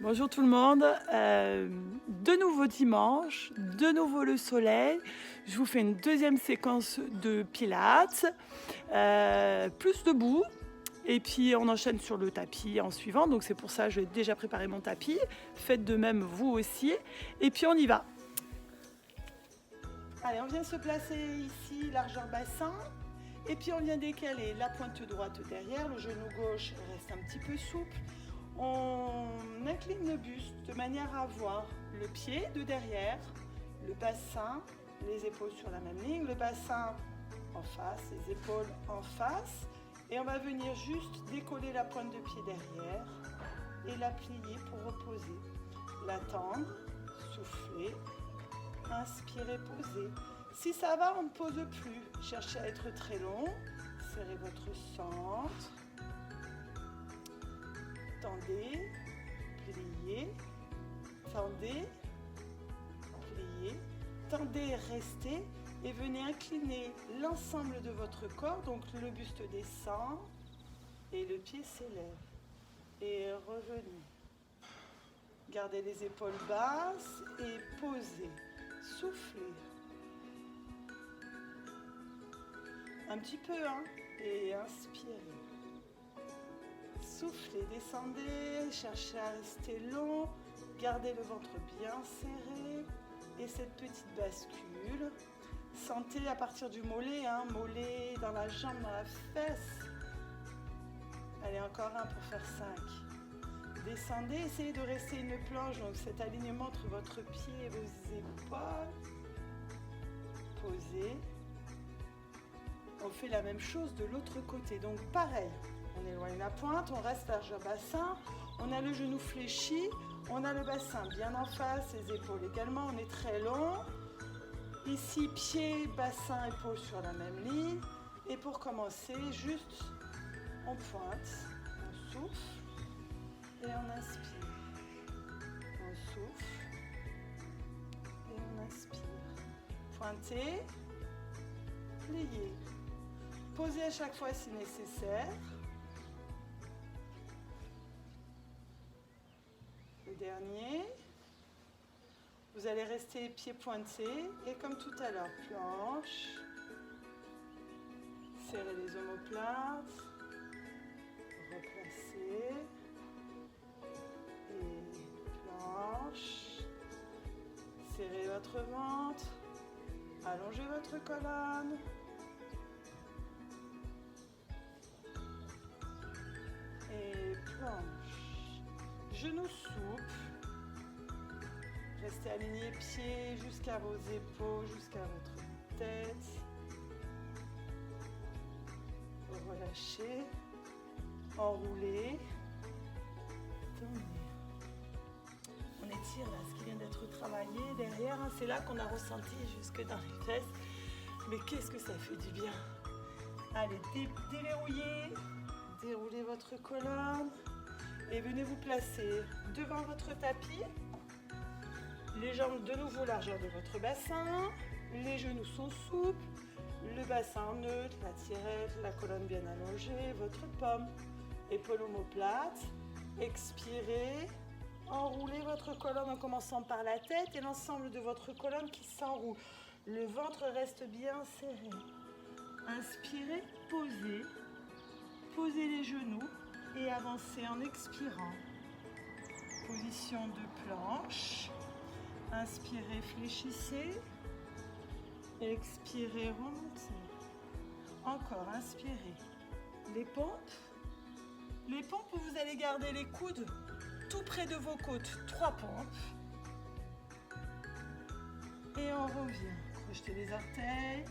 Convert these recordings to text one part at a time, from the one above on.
Bonjour tout le monde, de nouveau dimanche, de nouveau le soleil. Je vous fais une deuxième séquence de pilates, plus debout. Et puis on enchaîne sur le tapis en suivant, donc c'est pour ça que j'ai déjà préparé mon tapis. Faites de même vous aussi. Et puis on y va. Allez, on vient se placer ici, largeur bassin. Et puis on vient décaler la pointe droite derrière, le genou gauche reste un petit peu souple. On incline le buste de manière à avoir le pied de derrière, le bassin, les épaules sur la même ligne, le bassin en face, les épaules en face. Et on va venir juste décoller la pointe de pied derrière et la plier pour reposer. La tendre, souffler, inspirer, poser. Si ça va, on ne pose plus. Cherchez à être très long. Serrez votre centre. Tendez, pliez, tendez, pliez, tendez, restez et venez incliner l'ensemble de votre corps. Donc le buste descend et le pied s'élève. Et revenez. Gardez les épaules basses et posez. Soufflez. Un petit peu, hein, et inspirez. Soufflez, descendez, cherchez à rester long, gardez le ventre bien serré et cette petite bascule. Sentez à partir du mollet, hein, mollet dans la jambe, dans la fesse. Allez, encore un pour faire 5. Descendez, essayez de rester une planche, donc cet alignement entre votre pied et vos épaules. Posez. On fait la même chose de l'autre côté, donc pareil. On éloigne la pointe, on reste largeur bassin, on a le genou fléchi, on a le bassin bien en face, les épaules également, on est très long. Ici, pied, bassin, épaules sur la même ligne. Et pour commencer, juste on pointe, on souffle et on inspire. On souffle et on inspire. Pointez, pliez. Posez à chaque fois si nécessaire. Le dernier. Vous allez rester pieds pointés et comme tout à l'heure, planche. Serrez les omoplates. Replacez. Et planche. Serrez votre ventre. Allongez votre colonne. Et planche. Genoux souples. Restez alignés, pieds jusqu'à vos épaules, jusqu'à votre tête. Relâchez. Enroulez. Tendez. On étire là ce qui vient d'être travaillé derrière. Hein, c'est là qu'on a ressenti jusque dans les fesses. Mais qu'est-ce que ça fait du bien. Allez, déverrouillez. Déroulez votre colonne et venez vous placer devant votre tapis. Les jambes de nouveau largeur de votre bassin. Les genoux sont souples. Le bassin neutre, la tirette, la colonne bien allongée, votre paume. Épaules omoplates. Expirez. Enroulez votre colonne en commençant par la tête et l'ensemble de votre colonne qui s'enroule. Le ventre reste bien serré. Inspirez, posez. Posez les genoux et avancez en expirant. Position de planche. Inspirez, fléchissez. Expirez, remontez. Encore, inspirez. Les pompes. Les pompes, vous allez garder les coudes tout près de vos côtes. 3 pompes. Et on revient. Crochetez les orteils.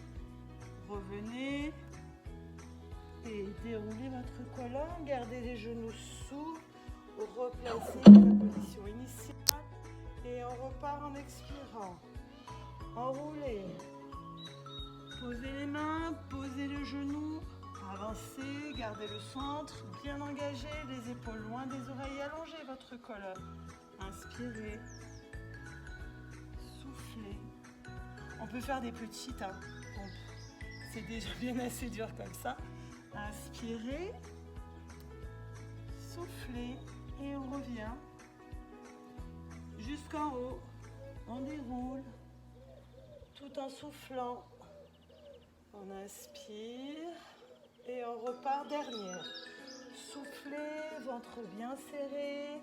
Revenez. Et déroulez votre colonne, gardez les genoux souples, replacez la position initiale et on repart en expirant. Enroulez, posez les mains, posez le genou, avancez, gardez le centre bien engagé, les épaules loin des oreilles, allongez votre colonne. Inspirez, soufflez. On peut faire des petites pompes, c'est déjà bien assez dur comme ça. Inspirez, soufflez et on revient. jusqu'en haut. On déroule tout en soufflant. On inspire et on repart dernière. Soufflez, ventre bien serré.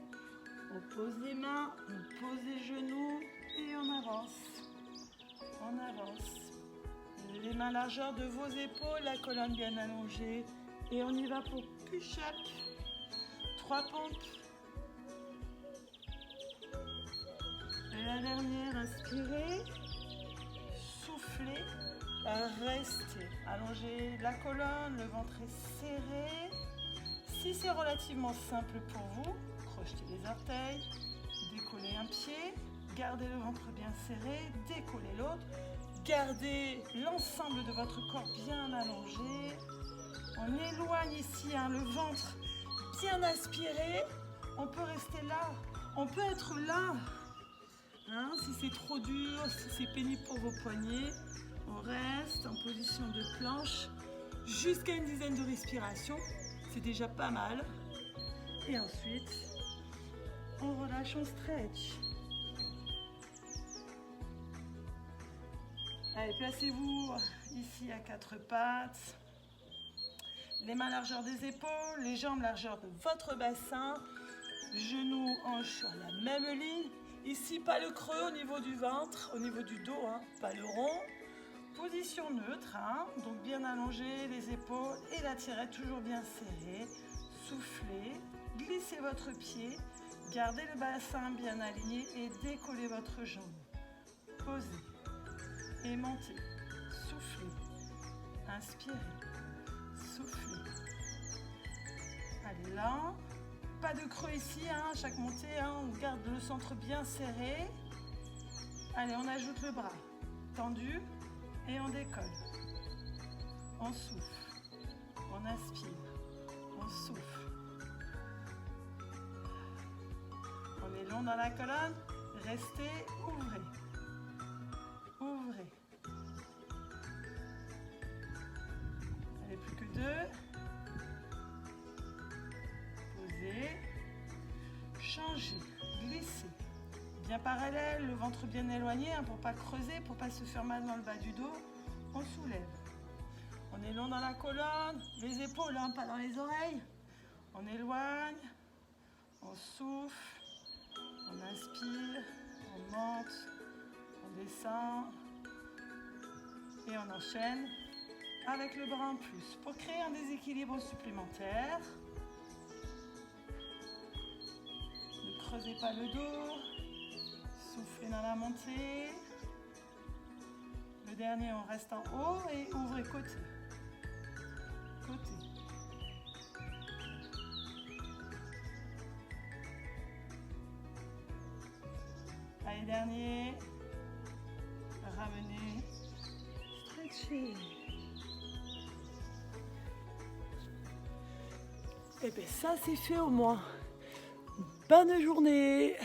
On pose les mains, on pose les genoux et on avance. On avance. Les mains largeur de vos épaules, la colonne bien allongée. Et on y va pour push-up. 3 pompes. Et la dernière, inspirez. Soufflez. Restez. Allongez la colonne, le ventre est serré. Si c'est relativement simple pour vous, crochetez les orteils, décollez un pied, gardez le ventre bien serré, décollez l'autre, gardez l'ensemble de votre corps bien allongé. On éloigne ici le ventre bien aspiré. On peut rester là, on peut être là. Si c'est trop dur, si c'est pénible pour vos poignets, on reste en position de planche jusqu'à une dizaine de respirations. C'est déjà pas mal. Et ensuite, on relâche, on stretch. Allez, placez-vous ici à 4 pattes. Les mains largeur des épaules, les jambes largeur de votre bassin. Genoux, hanches sur la même ligne. Ici, pas le creux au niveau du ventre, au niveau du dos, pas le rond. Position neutre, donc bien allongé, les épaules et la tirette toujours bien serrée. Soufflez, glissez votre pied, gardez le bassin bien aligné et décollez votre jambe. Posez et montez. Soufflez, inspirez, soufflez. Allez là, pas de creux ici, chaque montée, on garde le centre bien serré. Allez, on ajoute le bras tendu. Et on décolle. On souffle. On inspire. On souffle. On est long dans la colonne. Restez, ouvrez. Ouvrez. Allez, plus que 2. Posez. Changez. Glissez. Bien parallèle, le ventre bien éloigné pour ne pas creuser, pour ne pas se faire mal dans le bas du dos. On soulève. On est long dans la colonne, les épaules, pas dans les oreilles. On éloigne, on souffle, on inspire, on monte, on descend et on enchaîne avec le bras en plus pour créer un déséquilibre supplémentaire. Ne creusez pas le dos. Soufflez dans la montée. Le dernier, on reste en haut et ouvrez côté. Côté. Allez, dernier. Ramenez. Stretchez. Et bien ça, c'est fait au moins. Bonne journée.